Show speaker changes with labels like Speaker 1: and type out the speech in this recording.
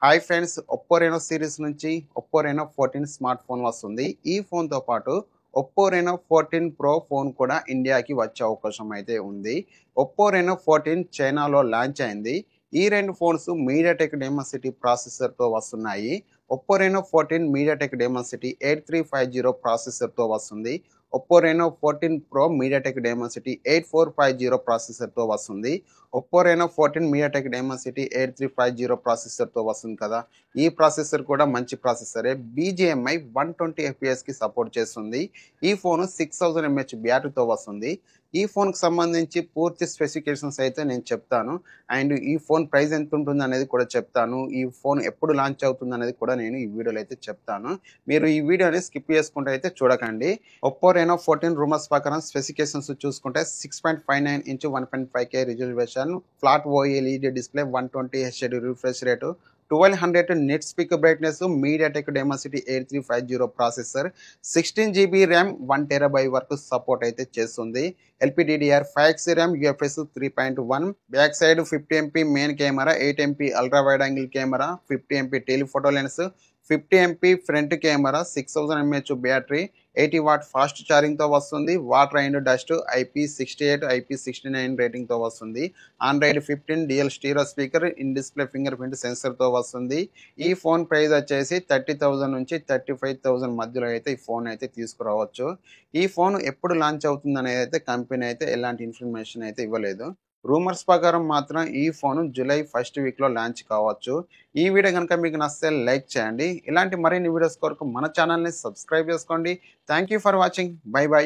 Speaker 1: Hi friends, Oppo Reno series నుంచి Oppo Reno 14 smart phone వస్తుంది. ఈ ఫోన్తో పాటు ఒప్పో రెనో 14 ప్రో ఫోన్ కూడా ఇండియాకి వచ్చే అవకాశం అయితే ఉంది. ఒప్పో రెనో 14 చైనాలో లాంచ్ అయింది. ఈ రెండు ఫోన్స్ మీడియాటెక్ డైమెన్సిటీ ప్రాసెసర్తో వస్తున్నాయి. ఒప్పో రెనో 14 మీడియాటెక్ డైమెన్సిటీ 8350 ప్రాసెసర్తో వస్తుంది. Oppo Reno 14 pro MediaTek Dimensity 8450 ప్రాసెసర్తో వస్తుంది. ఒప్పో రెనో 14 మీడియాటెక్ డైమెన్సిటీ 8350 ప్రాసెసర్తో వస్తుంది కదా. ఈ ప్రాసెసర్ కూడా మంచి ప్రాసెసరే. బీజీఎంఐ 120 ఎఫ్పిఎస్కి సపోర్ట్ చేస్తుంది. ఈ ఫోన్ 6000 mAh బ్యాటరీతో వస్తుంది. ఈ ఫోన్కి సంబంధించి పూర్తి స్పెసిఫికేషన్స్ అయితే నేను చెప్తాను. అండ్ ఈ ఫోన్ ప్రైస్ ఎంత ఉంటుంది అనేది కూడా చెప్తాను. ఈ ఫోన్ ఎప్పుడు లాంచ్ అవుతుంది అనేది కూడా నేను ఈ వీడియోలో అయితే చెప్తాను. మీరు ఈ వీడియోని స్కిప్ చేసుకుంటే అయితే చూడకండి. ఒప్పో రెనో 14 రూమర్స్ ప్రకారం స్పెసిఫికేషన్స్ చూసుకుంటే 6.59 inch 1.5K resolution, flat OLED display, 120 HD refresh rate, 1200 nit speaker brightness, MediaTek Dimensity 8350 processor, 16GB RAM, 1TB వరకు సపోర్ట్ అయితే చేస్తుంది. LPDDR5X RAM, UFS 3.1, back side 50MP main camera, 8MP ultra wide angle camera, 50MP telephoto lens, 50MP front camera, 6000 mAh battery, 80W fast ఛార్జింగ్తో వస్తుంది. Water and dust IP68 IP69 రేటింగ్తో వస్తుంది. Android 15 dual stereo speaker, in display fingerprint సెన్సర్తో వస్తుంది. ఈ phone price వచ్చేసి 30,000 నుంచి 35,000 మధ్యలో అయితే ఈ ఫోన్ అయితే తీసుకురావచ్చు. ఈ ఫోన్ ఎప్పుడు లాంచ్ అవుతుంది అనేది అయితే కంపెనీ అయితే ఎలాంటి ఇన్ఫర్మేషన్ అయితే ఇవ్వలేదు. రూమర్స్ ప్రకారం మాత్రం ఈ ఫోన్ జూలై 1st వీక్లో లాంచ్ కావచ్చు. ఈ వీడియో కనుక మీకు నచ్చితే లైక్ చేయండి. ఇలాంటి మరిన్ని వీడియోస్ కొరకు మన ఛానల్ని సబ్స్క్రైబ్ చేసుకోండి. Thank you for watching. By by.